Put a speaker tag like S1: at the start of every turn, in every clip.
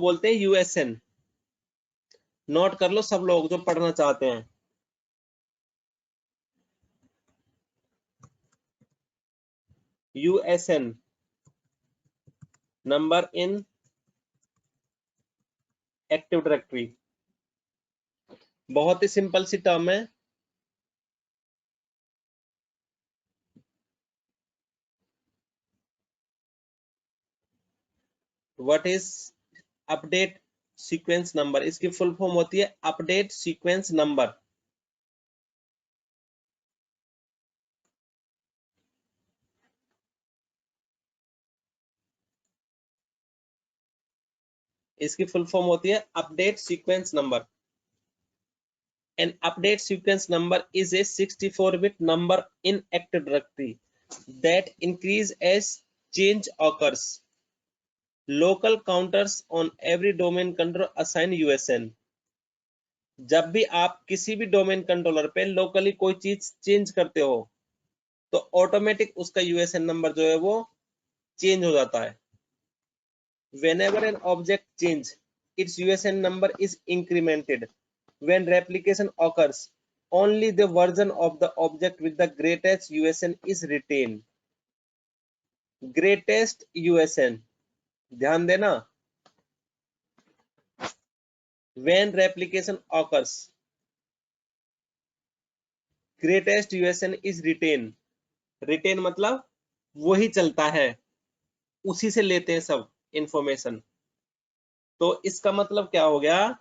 S1: बोलते हैं यूएसएन। नोट कर लो सब लोग जो पढ़ना चाहते हैं। यूएसएन नंबर इन एक्टिव डायरेक्टरी। बहुत ही सिंपल सी टर्म है। What is update sequence number? इसकी फुल फॉर्म होती है अपडेट सीक्वेंस नंबर। इसकी फुल फॉर्म होती है update sequence number. An update sequence number is a 64-bit number in Active Directory that increase as change occurs. Local counters on every domain controller assign USN. जब भी आप किसी भी domain controller पे locally कोई चीज चेंज करते हो तो ऑटोमेटिक उसका यूएसएन नंबर जो है वो चेंज हो जाता है। Whenever an object change, its USN number is incremented. When replication occurs, only the version of the object with the greatest USN is retained. Greatest USN, ध्यान देना। When replication occurs, greatest USN is retained. Retain मतलब वही चलता है, उसी से लेते हैं सब इंफॉर्मेशन। तो इसका मतलब क्या हो गया?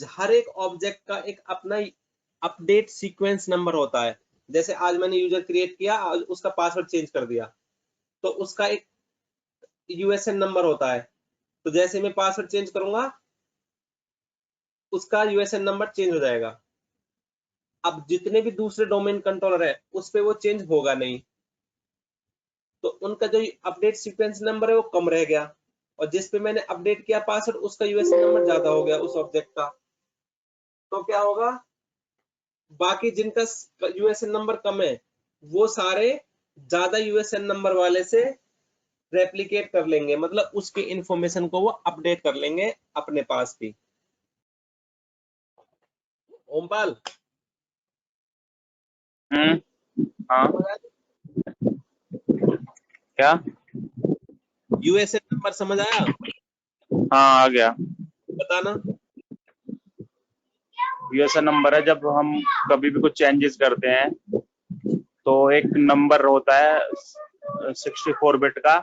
S1: हर एक ऑब्जेक्ट का एक अपना अपडेट सीक्वेंस नंबर होता है। जैसे आज मैंने यूजर क्रिएट किया और उसका पासवर्ड चेंज कर दिया तो उसका एक यूएसएन नंबर होता है। तो जैसे मैं पासवर्ड चेंज करूंगा उसका यूएसएन नंबर चेंज हो जाएगा। अब जितने भी दूसरे डोमेन कंट्रोलर है उस पे वो चेंज होगा नहीं, तो उनका जो अपडेट सीक्वेंस नंबर है वो कम रह गया, और जिस पे मैंने अपडेट किया पासवर्ड उसका यूएसएन नंबर ज्यादा हो गया उस ऑब्जेक्ट का। तो क्या होगा? बाकी जिनका यूएसएन नंबर कम है वो सारे ज्यादा यूएसएन नंबर वाले से रेप्लिकेट कर लेंगे, मतलब उसके इंफॉर्मेशन को वो अपडेट कर लेंगे अपने पास भी। ओमपाल
S2: हाँ क्या?
S1: यूएसएन नंबर समझ आया?
S2: हाँ आ गया।
S1: बताना।
S2: यूएसएन नंबर है जब हम कभी भी कुछ चेंजेस करते हैं तो एक नंबर होता है 64 बिट का।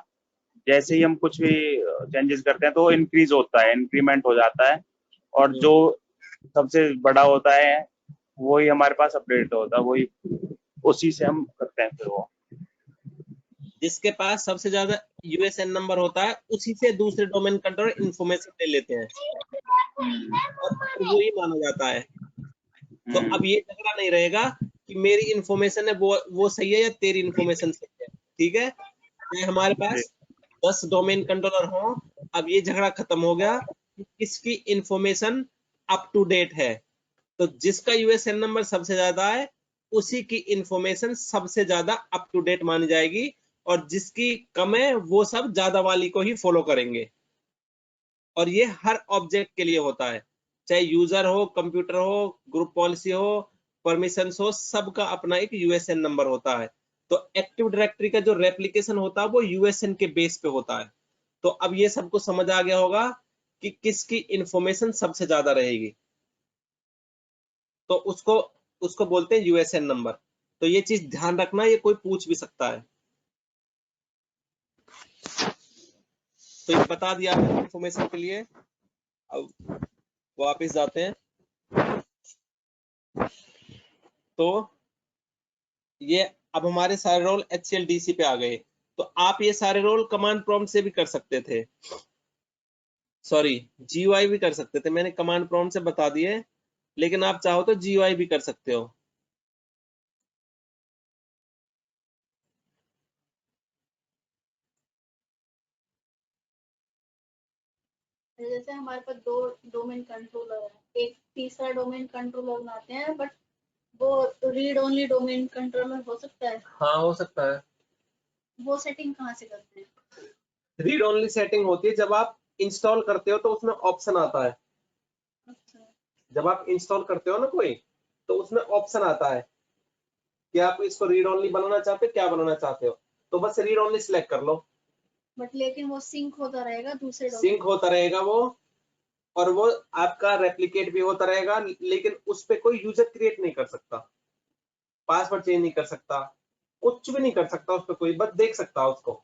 S2: जैसे ही हम कुछ भी चेंजेस करते हैं तो इंक्रीज होता है, इंक्रीमेंट हो जाता है, और जो सबसे बड़ा होता है वही हमारे पास अपडेट होता है, वही उसी से हम करते हैं। फिर वो
S1: जिसके पास सबसे ज्यादा यूएसएन नंबर होता है उसी से दूसरे डोमेन कंट्रोलर इंफॉर्मेशन ले लेते हैं और वो ही माना जाता है। तो अब ये झगड़ा नहीं रहेगा कि मेरी इंफॉर्मेशन है वो सही है या तेरी इंफॉर्मेशन सही है। ठीक है, चाहे हमारे पास 10 डोमेन कंट्रोलर हो, अब ये झगड़ा खत्म हो गया कि किसकी इंफॉर्मेशन अप टू डेट है। तो जिसका यूएसएन नंबर सबसे ज्यादा है उसी की इंफॉर्मेशन सबसे ज्यादा अप टू डेट मानी जाएगी, और जिसकी कम है वो सब ज्यादा वाली को ही फॉलो करेंगे। और ये हर ऑब्जेक्ट के लिए होता है, चाहे यूजर हो, कंप्यूटर हो, ग्रुप पॉलिसी हो, परमिशंस हो, सबका अपना एक यूएसएन नंबर होता है। तो एक्टिव डायरेक्टरी का जो रेप्लिकेशन होता है वो यूएसएन के बेस पे होता है। तो अब ये सबको समझ आ गया होगा कि किसकी इंफॉर्मेशन सबसे ज्यादा रहेगी, तो उसको उसको बोलते हैं यूएसएन नंबर। तो ये चीज ध्यान रखना, ये कोई पूछ भी सकता है। तो ये बता दिया इंफॉर्मेशन के लिए। अब वापस जाते हैं। तो ये अब हमारे सारे रोल HCLDC पे आ गए। तो आप ये सारे रोल कमांड प्रॉम्प्ट से भी कर सकते थे, सॉरी GUI भी कर सकते थे। मैंने कमांड प्रॉम्प्ट से बता दिए, लेकिन आप चाहो तो GUI भी कर सकते हो।
S3: जैसे हमारे पास 2 डोमेन कंट्रोलर है, एक तीसरा डोमेन कंट्रोलर बनाते हैं, बट वो रीड ओनली डोमेन कंट्रोलर हो सकता है।
S1: हाँ हो सकता है।
S3: वो सेटिंग कहाँ से करते हैं?
S1: रीड ओनली सेटिंग होती है जब आप इंस्टॉल करते हो तो उसमें ऑप्शन आता है,
S3: अच्छा,
S1: जब आप इंस्टॉल करते हो ना कोई, तो उसमें ऑप्शन आता है कि आप इसको रीड ओनली बनाना चाहते हो, क्या बनाना चाहते हो, तो बस रीड ओनली सिलेक्ट कर लो।
S3: बट लेकिन वो सिंक होता रहेगा दूसरे
S1: सिंक होता रहेगा वो, और वो आपका रेप्लिकेट भी होता रहेगा, लेकिन उस पे कोई यूजर क्रिएट नहीं कर सकता, पासवर्ड चेंज नहीं कर सकता, कुछ भी नहीं कर सकता उस पे कोई, बस देख सकता है उसको।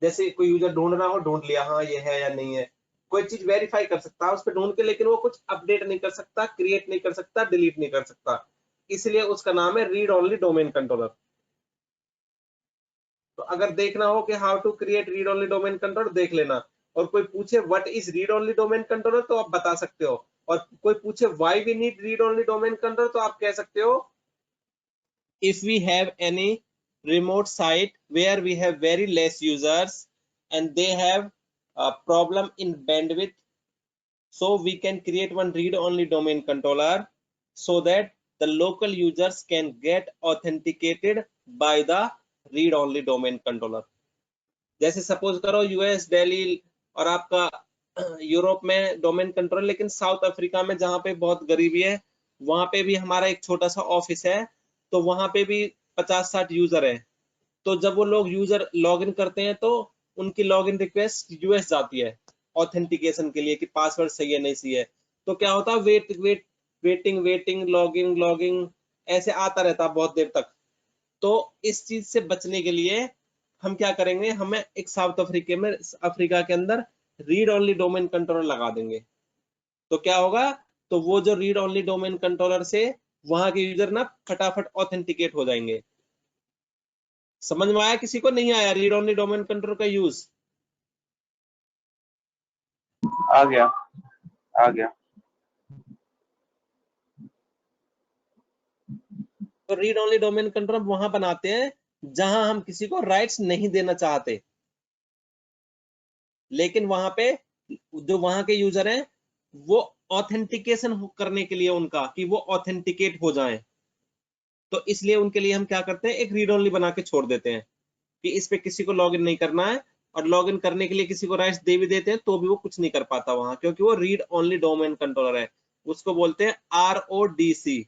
S1: जैसे कोई यूजर ढूंढना हो, ढूंढ लिया हाँ ये है या नहीं है, कोई चीज वेरीफाई कर सकता है उस पे ढूंढ के, लेकिन वो कुछ अपडेट नहीं कर सकता, क्रिएट नहीं कर सकता, डिलीट नहीं कर सकता, इसलिए उसका नाम है रीड ओनली डोमेन कंट्रोलर। तो अगर देखना हो कि how to create read only domain controller, देख लेना, और कोई पूछे what is read only domain controller तो आप बता सकते हो, और कोई पूछे why we need read only domain controller तो आप कह सकते हो if we have any remote site where we have very less users and they have a problem in bandwidth, so we can create one read only domain controller so that the local users can get authenticated by the read only domain controller। जैसे suppose करो US Delhi और आपका Europe में domain control, लेकिन south Africa में जहाँ पे बहुत गरीबी है, वहां पे भी हमारा एक छोटा सा ऑफिस है, तो वहां पे भी 50-60 यूजर है, तो जब वो लोग यूजर लॉगिन करते हैं तो उनकी लॉगिन रिक्वेस्ट यूएस जाती है ऑथेंटिकेशन के लिए कि पासवर्ड सही है नहीं सही है, तो क्या होता है वेटिंग लॉगिंग ऐसे आता रहता बहुत देर तक। तो इस चीज से बचने के लिए हम क्या करेंगे, हमें एक साउथ अफ्रीका के अंदर रीड ओनली डोमेन कंट्रोलर लगा देंगे, तो क्या होगा, तो वो जो रीड ओनली डोमेन कंट्रोलर से वहां के यूजर ना फटाफट ऑथेंटिकेट हो जाएंगे। समझ में आया किसी को, नहीं आया रीड ओनली डोमेन कंट्रोलर का यूज?
S2: आ गया, आ गया।
S1: तो रीड ओनली डोमेन कंट्रोलर वहां बनाते हैं जहां हम किसी को राइट्स नहीं देना चाहते, लेकिन वहां पे जो वहां के यूजर हैं वो ऑथेंटिकेशन करने के लिए उनका कि वो ऑथेंटिकेट हो जाएं, तो इसलिए उनके लिए हम क्या करते हैं, एक रीड ओनली बना के छोड़ देते हैं कि इस पे किसी को लॉगिन नहीं करना है, और लॉगिन करने के लिए किसी को राइट्स दे भी देते हैं तो भी वो कुछ नहीं कर पाता वहां, क्योंकि वो रीड ओनली डोमेन कंट्रोलर है, उसको बोलते हैं RODC।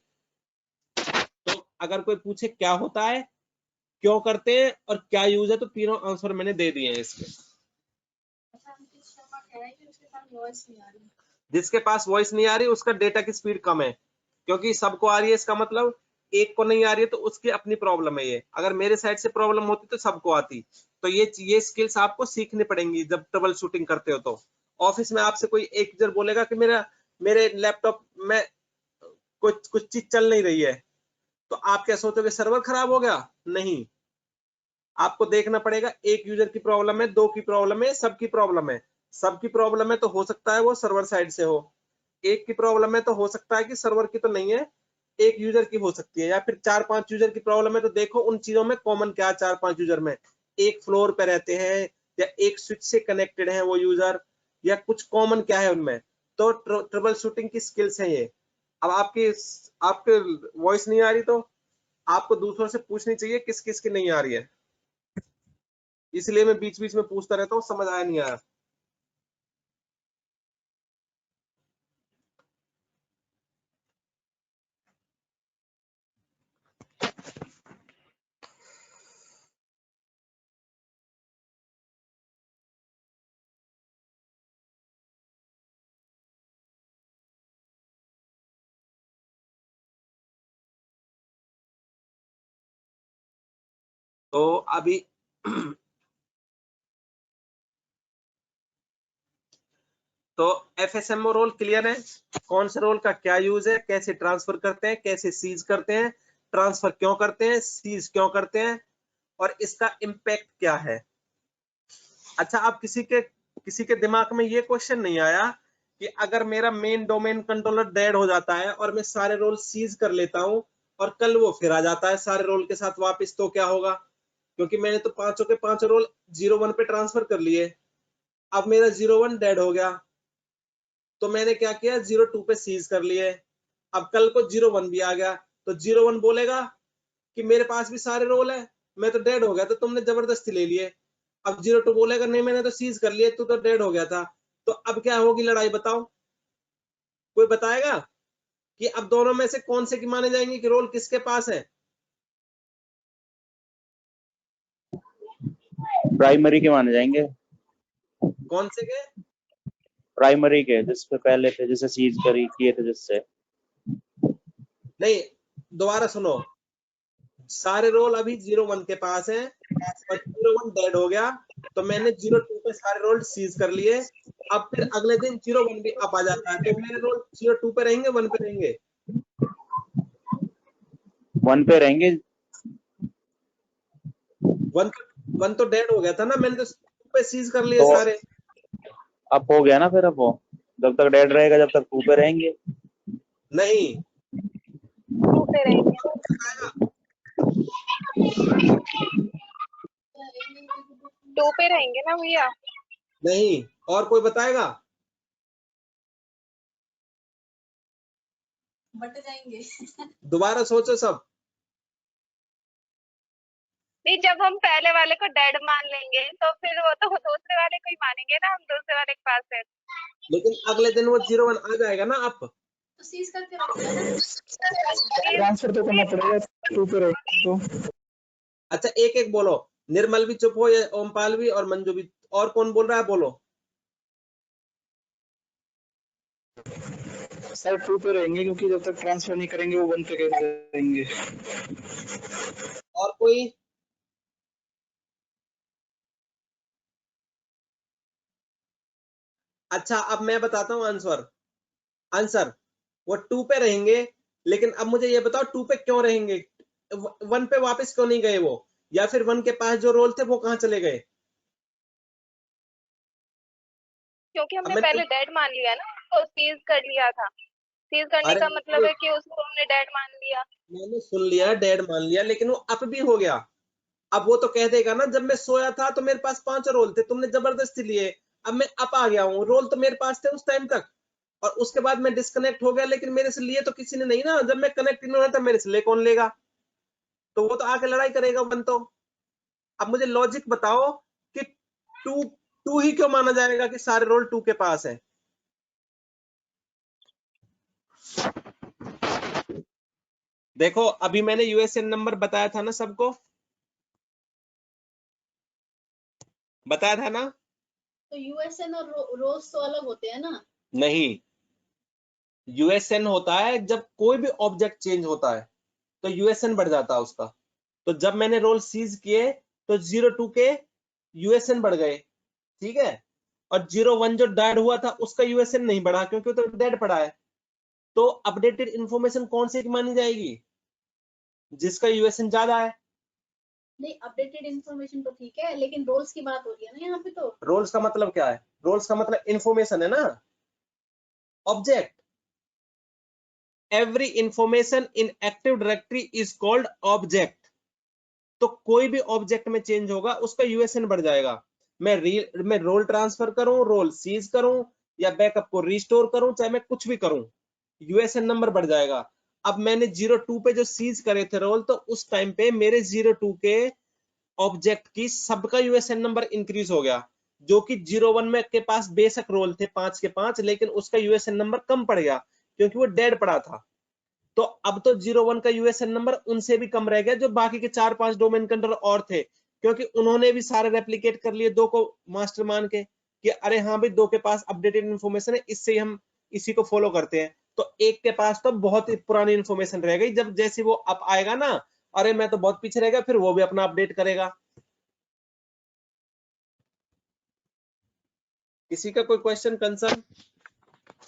S1: तो अगर कोई पूछे क्या होता है, क्यों करते हैं और क्या यूज है, तो तीनों आंसर मैंने दे दिए हैं इसके। जिसके पास वॉइस नहीं आ रही उसका डेटा की स्पीड कम है, क्योंकि सबको आ रही है, इसका मतलब एक को नहीं आ रही है तो उसकी अपनी प्रॉब्लम है ये, अगर मेरे साइड से प्रॉब्लम होती तो सबको आती। तो ये स्किल्स आपको सीखनी पड़ेंगी जब ट्रबल शूटिंग करते हो। तो ऑफिस में आपसे कोई एक यूजर बोलेगा कि मेरे लैपटॉप में कुछ चीज चल नहीं रही है, तो आप क्या सोचोगे सर्वर खराब हो गया? नहीं, आपको देखना पड़ेगा एक यूजर की प्रॉब्लम है, दो की प्रॉब्लम है, सबकी प्रॉब्लम है। सबकी प्रॉब्लम है तो हो सकता है वो सर्वर साइड से हो, एक की प्रॉब्लम है तो हो सकता है कि सर्वर की तो नहीं है, एक यूजर की हो सकती है, या फिर 4-5 यूजर की प्रॉब्लम है तो देखो उन चीजों में कॉमन क्या है। 4-5 यूजर में एक फ्लोर पे रहते हैं या एक स्विच से कनेक्टेड है वो यूजर, या कुछ कॉमन क्या है उनमें, तो ट्रबल शूटिंग की स्किल्स है ये। अब आपके वॉइस नहीं आ रही तो आपको दूसरों से पूछनी चाहिए किस किस की नहीं आ रही है, इसलिए मैं बीच बीच में पूछता रहता हूँ, समझ आया नहीं आया। तो अभी तो FSMO रोल क्लियर है, कौन से रोल का क्या यूज है, कैसे ट्रांसफर करते हैं, कैसे सीज करते हैं, ट्रांसफर क्यों करते हैं, सीज क्यों करते हैं, और इसका इम्पैक्ट क्या है। अच्छा, अब किसी के दिमाग में ये क्वेश्चन नहीं आया कि अगर मेरा मेन डोमेन कंट्रोलर डेड हो जाता है और मैं सारे रोल सीज कर लेता हूं और कल वो फिर आ जाता है सारे रोल के साथ वापस, तो क्या होगा? क्योंकि मैंने तो पांचों के पांचों रोल 0-1 पे ट्रांसफर कर लिए, अब मेरा 0-1 डेड हो गया, तो मैंने क्या किया, 0-2 पे सीज कर लिए, अब कल को 0-1 भी आ गया, तो 0-1 बोलेगा कि मेरे पास भी सारे रोल है, मैं तो डेड हो गया, तो तुमने जबरदस्ती ले लिए। अब 02 बोलेगा नहीं मैंने तो सीज कर लिया, तो डेड हो गया था। तो अब क्या होगी लड़ाई बताओ, कोई बताएगा कि अब दोनों में से कौन से की माने जाएंगे कि रोल किसके पास है?
S2: प्राइमरी के माने जाएंगे,
S1: कौन से के?
S2: प्राइमरी के, जिसपे पहले थे, जिसे सीज करी किए थे जिससे।
S1: नहीं, दोबारा सुनो, सारे रोल अभी 01 के पास हैं और 01 डेड हो गया, तो मैंने 02 पे सारे रोल सीज कर लिए। अब फिर अगले दिन 01 भी अप आ जाता है, तो मेरे रोल 02 पे रहेंगे 1 पे रहेंगे?
S2: 1 पे रहेंगे।
S1: 1 तो डेड हो गया था ना, मैंने तो 2 पे सीज कर लिए
S2: तो
S1: सारे।
S2: अप हो गया ना फिर, अब वो जब तक डेड रहेगा जब तक 2 पे रहेंगे।
S1: नहीं,
S4: 2 पे रहेंगे। 2 पे रहेंगे ना भैया।
S1: नहीं, और कोई बताएगा?
S3: बट जाएंगे।
S1: दोबारा सोचो सब।
S4: नहीं, जब हम पहले वाले को डेड मान लेंगे तो फिर वो तो दूसरे वाले को ही मानेंगे ना, हम दूसरे वाले के पास है।
S1: लेकिन अगले दिन वो 01 आ जाएगा ना अप।
S3: तो सीज करके रख दिया ना।
S5: ट्रांसफर तो करना पड़ेगा 2 पे रहेगा तो।
S1: अच्छा एक एक बोलो, निर्मल भी चुप हो, या ओमपाल भी और मंजू भी, और कौन बोल रहा है बोलो।
S5: सर 2 पे रहेंगे क्योंकि जब तक ट्रांसफर नहीं करेंगे वो 1 पे कैसे रहेंगे।
S1: और कोई? अच्छा अब मैं बताता हूँ आंसर। आंसर वो 2 पे रहेंगे, लेकिन अब मुझे ये बताओ 2 पे क्यों रहेंगे, 1 पे वापस क्यों नहीं गए वो, या फिर 1 के पास जो रोल थे वो कहाँ चले गए?
S4: क्योंकि
S1: अब
S4: हमने
S1: मैंने,
S4: पहले डेड मान लिया ना, उसको सीज कर लिया था। सीज करने
S1: अरे
S4: का मतलब है कि उसको हमने डेड मान लिया।
S1: मैंने सुन लिया, डेड मान लिया, लेकिन वो अप भी हो गया। अब वो तो कह देगा ना जब मैं सोया था तो मेरे पास 5 रोल थे, तुमने जबरदस्ती लिए, अब मैं अप आ गया हूँ, रोल तो मेरे पास थे उस टाइम तक, और उसके बाद मैं डिस्कनेक्ट हो गया, लेकिन मेरे से लिए तो किसी ने नहीं ना, जब मैं कनेक्ट नहीं हुआ था मेरे से ले कौन लेगा? तो वो तो आके लड़ाई करेगा वन तो। अब मुझे लॉजिक बताओ कि टू टू ही क्यों माना जाएगा कि सारे रोल 2 के पास है? देखो अभी मैंने यूएसएन नंबर बताया था ना सबको, बताया था ना?
S3: तो यूएसएन और रोज तो अलग होते हैं ना।
S1: नहीं, यूएसएन होता है जब कोई भी ऑब्जेक्ट चेंज होता है तो यूएसएन बढ़ जाता है उसका। तो जब मैंने रोल सीज किए तो 02 के यूएसएन बढ़ गए, ठीक है, और 01 जो डेड हुआ था उसका यूएसएन नहीं बढ़ा क्योंकि वो तो डेड पड़ा है। तो अपडेटेड इंफॉर्मेशन कौन सी की मानी जाएगी? जिसका यूएसएन ज्यादा है।
S3: नहीं, अपडेटेड इन्फॉर्मेशन तो ठीक है, लेकिन रोल्स की बात हो रही है ना यहाँ पे तो।
S1: रोल्स का मतलब क्या है? रोल्स का मतलब इंफॉर्मेशन है ना, object. Every information in active directory is called object. तो कोई भी ऑब्जेक्ट में चेंज होगा उसका यूएसएन बढ़ जाएगा। मैं रोल ट्रांसफर करूं, रोल सीज करूं, या बैकअप को रिस्टोर करूं, चाहे मैं कुछ भी करूं, यूएसएन नंबर बढ़ जाएगा। अब मैंने 02 पे जो सीज करे थे रोल, तो उस टाइम पे मेरे 02 के ऑब्जेक्ट की सबका यूएसएन नंबर इंक्रीज हो गया, जो कि 01 में के पास बेशक रोल थे 5 के 5, लेकिन उसका यूएसएन नंबर कम पड़ गया क्योंकि वो डेड पड़ा था। तो अब तो 01 का यूएसएन नंबर उनसे भी कम रह गया जो बाकी के 4-5 डोमेन कंट्रोलर और थे, क्योंकि उन्होंने भी सारे रेप्लिकेट कर लिए 2 को मास्टर मान के कि अरे हाँ भाई 2 के पास अपडेटेड इन्फॉर्मेशन है, इससे ही हम इसी को फॉलो करते हैं। तो एक के पास तो बहुत ही पुरानी इन्फॉर्मेशन रह गई, जब जैसे वो अप आएगा ना, अरे मैं तो बहुत पीछे रह गया, फिर वो भी अपना अपडेट करेगा। किसी का कोई क्वेश्चन कंसर्न?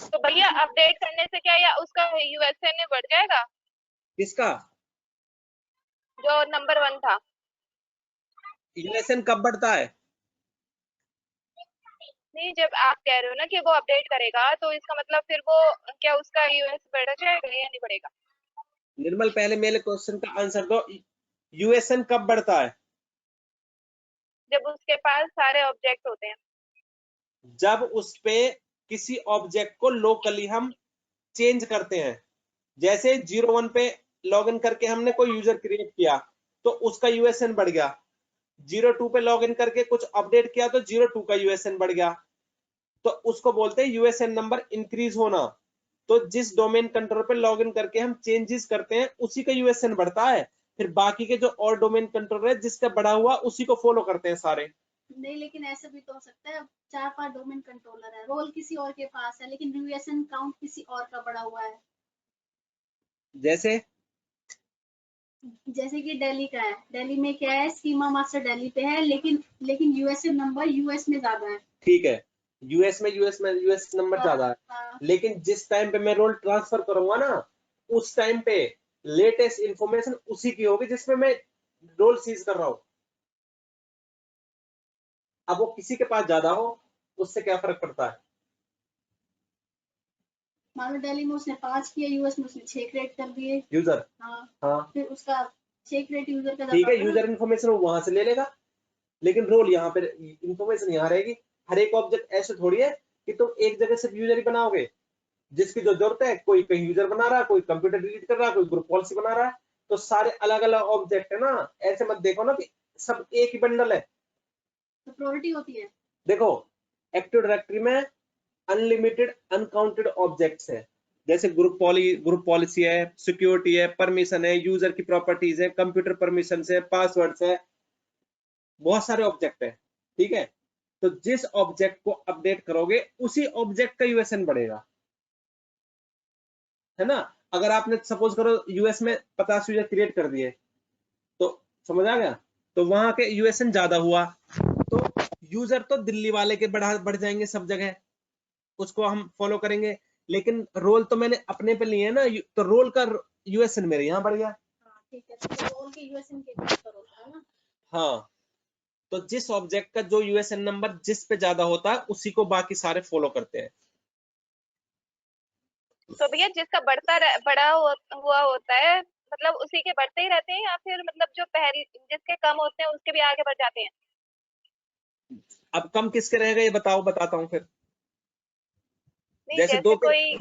S4: तो भैया अपडेट करने से क्या या उसका यूएसएन बढ़ जाएगा?
S1: किसका
S4: जो नंबर 1 था।
S1: यूएसएन कब बढ़ता है?
S4: नहीं, जब आप कह रहे हो ना कि वो अपडेट करेगा तो इसका मतलब फिर वो क्या उसका यूएस बढ़ जाएगा या नहीं बढ़ेगा?
S1: निर्मल पहले मेरे क्वेश्चन का आंसर दो, यूएसएन कब बढ़ता है?
S4: जब उसके पास सारे ऑब्जेक्ट होते हैं।
S1: जब उस पे किसी ऑब्जेक्ट को लोकली हम चेंज करते हैं, जैसे 01 पे लॉगिन करके हमने कोई यूजर क्रिएट किया तो उसका यूएसएन बढ़ गया, 02 पे लॉग इन करके कुछ अपडेट किया तो 02 का यूएसएन बढ़ गया, तो उसको बोलते हैं यूएसएन नंबर इंक्रीज होना। तो जिस डोमेन कंट्रोलर पे लॉग इन करके हम चेंजेस करते हैं उसी का यूएसएन बढ़ता है, फिर बाकी के जो और डोमेन कंट्रोलर है जिसका बढ़ा हुआ उसी को फॉलो करते हैं सारे।
S3: नहीं, लेकिन ऐसा भी तो हो सकता है 4-5 डोमेन कंट्रोलर है, रोल किसी और के पास है, लेकिन यूएसएन काउंट किसी और का बढ़ा हुआ है। जैसे कि दिल्ली का है, दिल्ली में क्या है, स्कीमा मास्टर दिल्ली पे है, लेकिन यूएसएन नंबर यूएस में ज्यादा है।
S1: ठीक है, यूएस नंबर ज्यादा है,
S3: हाँ,
S1: लेकिन जिस टाइम पे मैं रोल ट्रांसफर करूंगा ना, उस टाइम पे लेटेस्ट इंफॉर्मेशन उसी की होगी जिसमें मैं रोल सीज कर रहा हूं। अब वो किसी के पास ज्यादा हो उससे क्या फर्क पड़ता है।
S3: मान लो दिल्ली में उसने 5 किया, यूएस में उसने 6 क्रिएट कर दिए।
S1: यूजर,
S3: हाँ, फिर उसका 6 क्रिएट यूजर का
S1: ठीक है,
S3: ज्यादा
S1: यूजर इन्फॉर्मेशन वहां से ले लेगा, लेकिन रोल यहाँ पे इंफॉर्मेशन यहाँ रहेगी। हर एक ऑब्जेक्ट ऐसे थोड़ी है कि तुम एक जगह सिर्फ यूजर ही बनाओगे, जिसकी जो जरूरत है, कोई कहीं यूजर बना रहा है, कोई कंप्यूटर डिलीट कर रहा है, कोई ग्रुप पॉलिसी बना रहा है, तो सारे अलग अलग ऑब्जेक्ट है ना। ऐसे मत देखो ना कि सब एक ही बंडल है।
S3: तो प्रायोरिटी होती है।
S1: देखो, एक्टिव डायरेक्टरी में अनलिमिटेड अनकाउंटेड ऑब्जेक्ट्स है, जैसे ग्रुप पॉलिसी है, सिक्योरिटी है, परमिशन है, यूजर की प्रॉपर्टीज है, कंप्यूटर परमिशन है, पासवर्ड्स है, बहुत सारे ऑब्जेक्ट है। ठीक है, तो जिस ऑब्जेक्ट को अपडेट करोगे उसी ऑब्जेक्ट का यूएसएन बढ़ेगा, है ना। अगर आपने सपोज करो यूएस में 50 यूजर क्रिएट कर दिए, तो समझ आ गया, तो वहां के यूएसएन ज्यादा हुआ, तो यूजर तो दिल्ली वाले के बढ़ जाएंगे सब जगह, उसको हम फॉलो करेंगे। लेकिन रोल तो मैंने अपने पे लिए है ना, तो रोल का यूएसएन मेरे यहाँ बढ़ गया।
S3: हाँ, ठीक है, तो रोल के यूएसएन के बीच पर होता है ना।
S1: हाँ, तो जिस ऑब्जेक्ट का जो यूएसएन नंबर जिस पे ज्यादा होता है उसी को बाकी सारे फॉलो करते हैं।
S4: तो भैया जिसका हुआ होता है, मतलब उसी के बढ़ते ही रहते हैं, या फिर मतलब जो पहले जिसके कम होते हैं उसके भी आगे बढ़ जाते हैं?
S1: अब कम किसके रहेगा ये बताओ, बताता हूँ फिर।
S4: नहीं,
S1: जैसे
S4: जैसे
S1: दो के,
S4: कोई,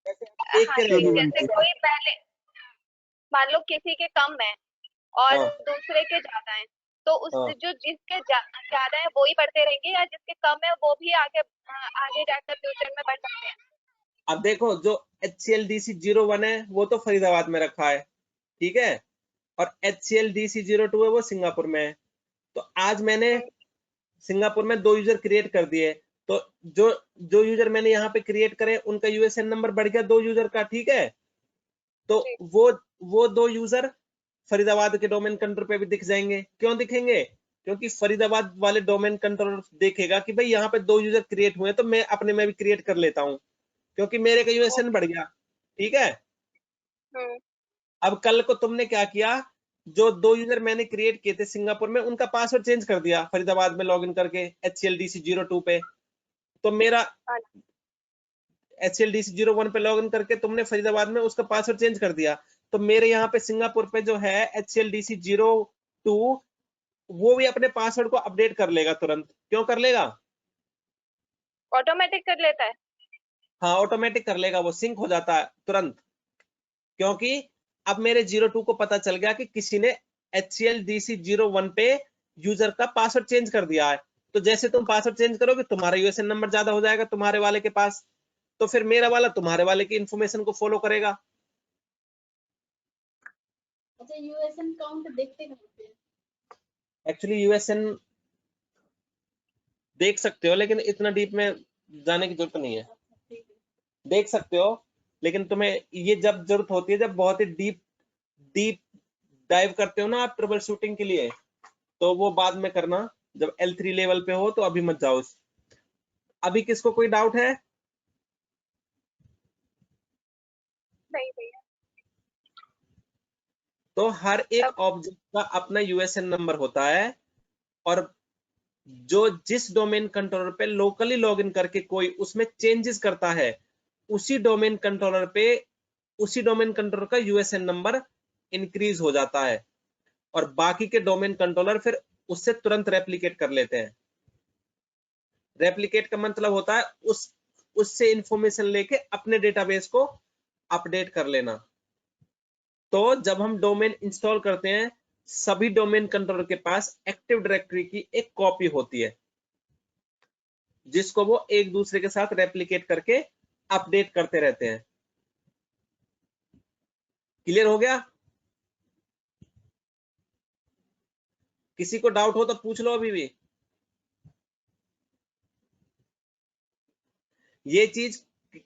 S1: जैसे एक
S4: हाँ
S1: के
S4: जी,
S1: रहेंगे,
S4: जैसे कोई पहले मान लो किसी के कम है और
S1: हाँ
S4: दूसरे के ज्यादा है, तो उस
S1: हाँ,
S4: जो जिसके ज्यादा है वो ही बढ़ते रहेंगे, या जिसके कम है वो भी आगे जाकर फ्यूचर में बढ़ सकते हैं?
S1: अब देखो, जो HCLDC 01 है वो तो फरीदाबाद में रखा है, ठीक है, और HCLDC 02 है वो सिंगापुर में है। तो आज मैंने सिंगापुर में 2 यूजर क्रिएट कर दिए, तो जो जो यूजर मैंने यहाँ पे क्रिएट करे उनका यूएसएन नंबर बढ़ गया 2 यूजर का, ठीक है। तो
S4: जी।
S1: वो 2 यूजर फरीदाबाद के डोमेन कंट्रोलर पे भी दिख जाएंगे। क्यों दिखेंगे? क्योंकि फरीदाबाद वाले डोमेन कंट्रोलर देखेगा कि भाई यहाँ पे 2 यूजर क्रिएट हुए, तो मैं अपने में भी क्रिएट कर लेता हूँ, क्योंकि मेरे का यूएसएन बढ़ गया, ठीक है।
S4: हम्म।
S1: अब कल को तुमने क्या किया, जो 2 यूजर मैंने क्रिएट किए थे सिंगापुर में उनका पासवर्ड चेंज कर दिया फरीदाबाद में लॉगिन करके HCLDC 02 पे, तो मेरा
S4: हाँ,
S1: HCLDC 01 पे लॉगिन करके तुमने फरीदाबाद में उसका पासवर्ड चेंज कर दिया, तो मेरे यहाँ पे सिंगापुर पे जो है HCLDC 02 वो भी अपने पासवर्ड को अपडेट कर लेगा तुरंत। क्यों कर लेगा?
S4: ऑटोमेटिक कर लेता है।
S1: हाँ, ऑटोमेटिक कर लेगा, वो सिंक हो जाता है तुरंत, क्योंकि अब मेरे 02 को पता चल गया कि किसी ने HCLDC 01 पे यूजर का पासवर्ड चेंज कर दिया है। तो जैसे तुम पासवर्ड चेंज करोगे तुम्हारा यूएसएन नंबर ज्यादा हो जाएगा तुम्हारे वाले के पास, तो फिर मेरा वाला तुम्हारे वाले की इंफॉर्मेशन को फॉलो करेगा।
S3: अच्छा, यूएसएन काउंट देखते कहाँ पे हैं?
S1: एक्चुअली यूएसएन देख सकते हो, लेकिन इतना डीप में जाने की जरूरत नहीं है।
S3: अच्छा, ठीक है।
S1: देख सकते हो, लेकिन तुम्हें ये जब जरूरत होती है, जब बहुत ही डीप डीप डाइव करते हो ना आप ट्रबल शूटिंग के लिए, तो वो बाद में करना, जब L3 लेवल पे हो, तो अभी मत जाओ। अभी किसको कोई डाउट है?
S4: नहीं भैया।
S1: तो हर एक
S4: तब
S1: ऑब्जेक्ट का अपना यूएसएन नंबर होता है, और जो जिस डोमेन कंट्रोलर पे लोकली लॉगिन करके कोई उसमें चेंजेस करता है उसी डोमेन कंट्रोलर पे उसी डोमेन कंट्रोलर का यूएसएन नंबर इंक्रीज हो जाता है, और बाकी के डोमेन कंट्रोलर फिर उससे तुरंत रेप्लिकेट कर लेते हैं। रेप्लिकेट का मतलब होता है उससे इंफॉर्मेशन लेके अपने डेटाबेस को अपडेट कर लेना। तो जब हम डोमेन इंस्टॉल करते हैं सभी डोमेन कंट्रोलर के पास एक्टिव डायरेक्टरी की एक कॉपी होती है, जिसको वो एक दूसरे के साथ रेप्लिकेट करके अपडेट करते रहते हैं। क्लियर हो गया? किसी को डाउट हो तो पूछ लो अभी भी। ये चीज,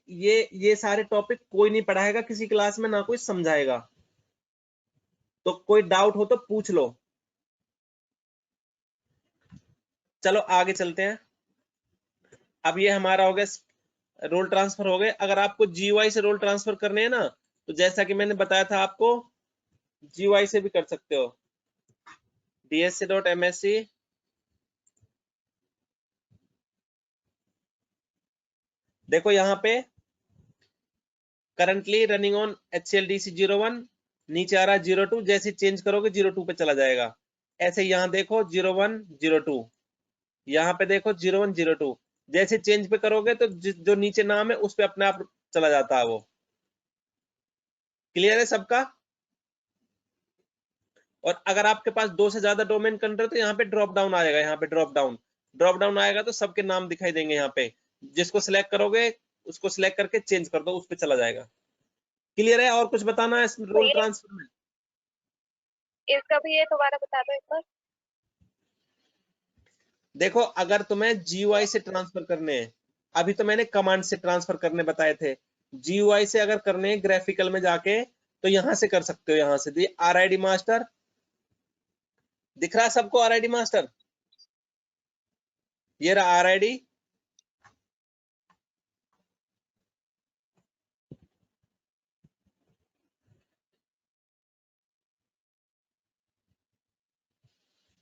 S1: ये सारे टॉपिक कोई नहीं पढ़ाएगा किसी क्लास में, ना कोई समझाएगा, तो कोई डाउट हो तो पूछ लो। चलो आगे चलते हैं। अब ये हमारा हो गया रोल ट्रांसफर हो गए। अगर आपको जीयूआई से रोल ट्रांसफर करने हैं ना, तो जैसा कि मैंने बताया था आपको, जीयूआई से भी कर सकते हो। dsc.msc देखो यहाँ पे करंटली रनिंग ऑन HLDC 01, नीचे आ रहा है 02, जैसे चेंज करोगे 02 पे चला जाएगा। ऐसे यहाँ देखो 01 02, यहाँ पे देखो 01 02, जैसे चेंज पे करोगे तो जो नीचे नाम है उस पे अपने आप चला जाता है वो। क्लियर है सबका? और अगर आपके पास 2 से ज्यादा डोमेन कंट्रोलर तो यहाँ पे ड्रॉप डाउन आएगा, यहाँ पे ड्रॉप डाउन आएगा तो सबके नाम दिखाई देंगे। यहाँ पे जिसको सिलेक्ट करोगे उसको सिलेक्ट करके चेंज कर दो, उस पे चला जाएगा। क्लियर है? और कुछ बताना है इस रोल ट्रांसफर में?
S4: इसका भी ये दोबारा बता दो एक बार।
S1: देखो अगर तुम्हें GUI से ट्रांसफर करने हैं, अभी तो मैंने कमांड से ट्रांसफर करने बताए थे। GUI से अगर करने हैं ग्राफिकल में जाके, तो यहां से कर सकते हो। यहां से RID मास्टर दिख रहा है सबको? RID मास्टर, ये रहा RID।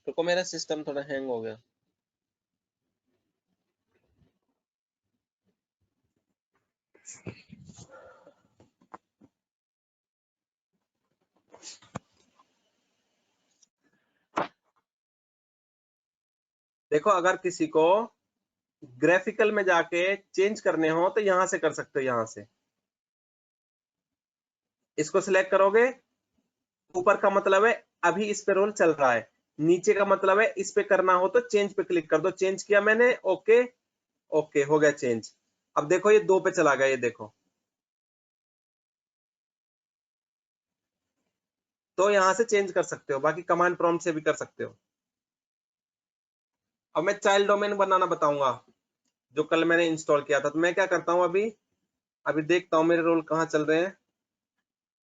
S1: रुको मेरा सिस्टम थोड़ा हैंग हो गया। देखो अगर किसी को ग्राफिकल में जाके चेंज करने हो तो यहां से कर सकते हो। यहां से इसको सिलेक्ट करोगे, ऊपर का मतलब है अभी इस पे रोल चल रहा है, नीचे का मतलब है इस पे करना हो तो चेंज पे क्लिक कर दो। चेंज किया मैंने, ओके ओके हो गया चेंज। अब देखो ये 2 पे चला गया, ये देखो। तो यहां से चेंज कर सकते हो, बाकी कमांड प्रॉम्प्ट से भी कर सकते हो। अब मैं चाइल्ड डोमेन बनाना बताऊंगा, जो कल मैंने इंस्टॉल किया था। तो मैं क्या करता हूं, अभी अभी देखता हूं मेरे रोल कहाँ चल रहे हैं।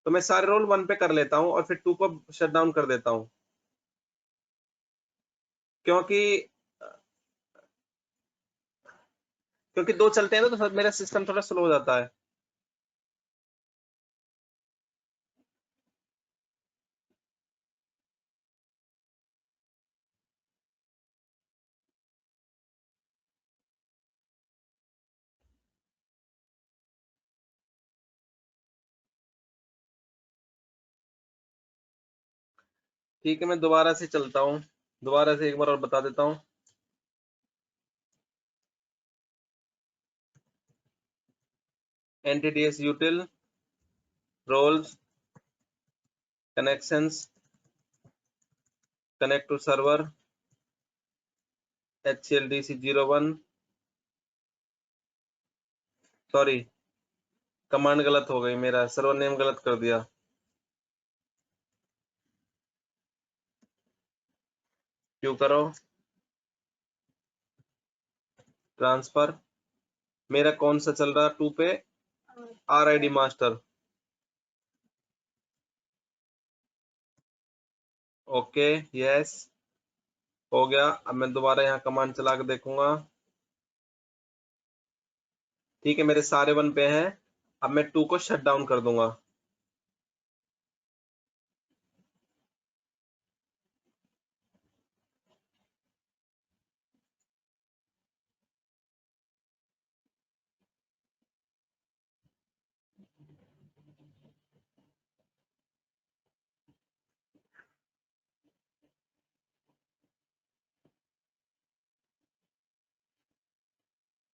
S1: तो मैं सारे रोल 1 पे कर लेता हूं और फिर 2 को शट डाउन कर देता हूं, क्योंकि क्योंकि 2 चलते हैं ना तो मेरा सिस्टम थोड़ा स्लो हो जाता है। ठीक है, मैं दोबारा से चलता हूँ, दोबारा से एक बार और बता देता हूँ। NTDS util roles connections connect to server HLDC 01, sorry command गलत हो गई, मेरा सर्वर नेम गलत कर दिया। क्यों करो ट्रांसफर, मेरा कौन सा चल रहा 2 पे? RID मास्टर, ओके यस हो गया। अब मैं दोबारा यहाँ कमांड चला के देखूंगा। ठीक है, मेरे सारे 1 पे हैं। अब मैं 2 को शट डाउन कर दूंगा।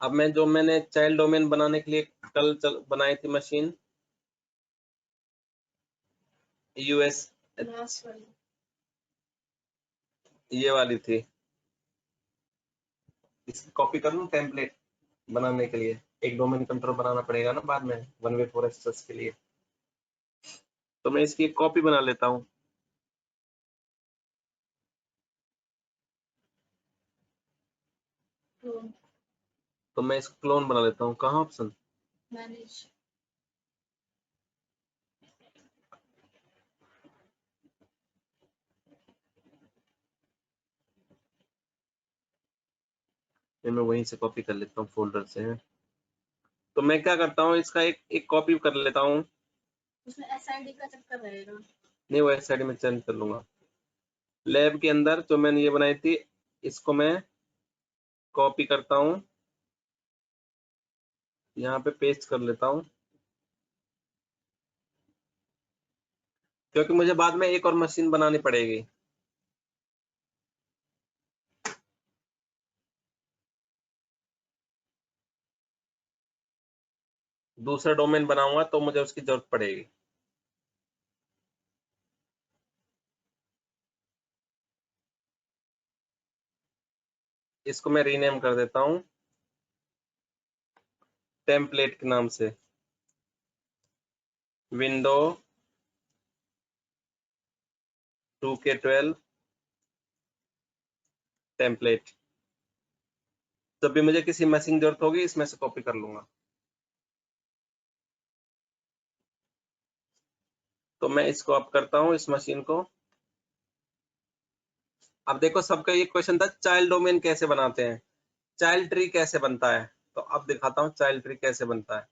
S1: अब मैं जो मैंने चाइल्ड डोमेन बनाने के लिए कल बनाई थी मशीन, US ये वाली थी, इसकी कॉपी कर लूं टेम्पलेट बनाने के लिए। एक डोमेन कंट्रोल बनाना पड़ेगा ना बाद में 1वे4 एक्सेस के लिए, तो मैं इसकी एक कॉपी बना लेता हूँ।
S3: क्लोन
S1: तो मैं इसको क्लोन बना लेता हूँ। कहाँ ऑप्शन?
S3: मैनेज।
S1: ये मैं वहीं से कॉपी कर लेता हूँ फोल्डर से। तो मैं क्या करता हूँ, इसका एक कॉपी कर लेता हूँ।
S3: उसमें SID का चक्कर रहेगा।
S1: नहीं, वो साइड में चेंज कर लूंगा। लैब के अंदर जो मैंने ये बनाई थी, इसको मैं कॉपी करता हूँ, यहाँ पे पेस्ट कर लेता हूँ, क्योंकि मुझे बाद में एक और मशीन बनानी पड़ेगी। दूसरा डोमेन बनाऊंगा तो मुझे उसकी जरूरत पड़ेगी। इसको मैं रीनेम कर देता हूँ टेम्पलेट के नाम से, विंडो 2K12 टेम्पलेट। जब भी मुझे किसी मशीन की जरूरत होगी इसमें से कॉपी कर लूंगा। तो मैं इसको अप करता हूँ, इस मशीन को। अब देखो, सबका ये क्वेश्चन था चाइल्ड डोमेन कैसे बनाते हैं, चाइल्ड ट्री कैसे बनता है। तो अब दिखाता हूँ चाइल्ड ट्री कैसे बनता है।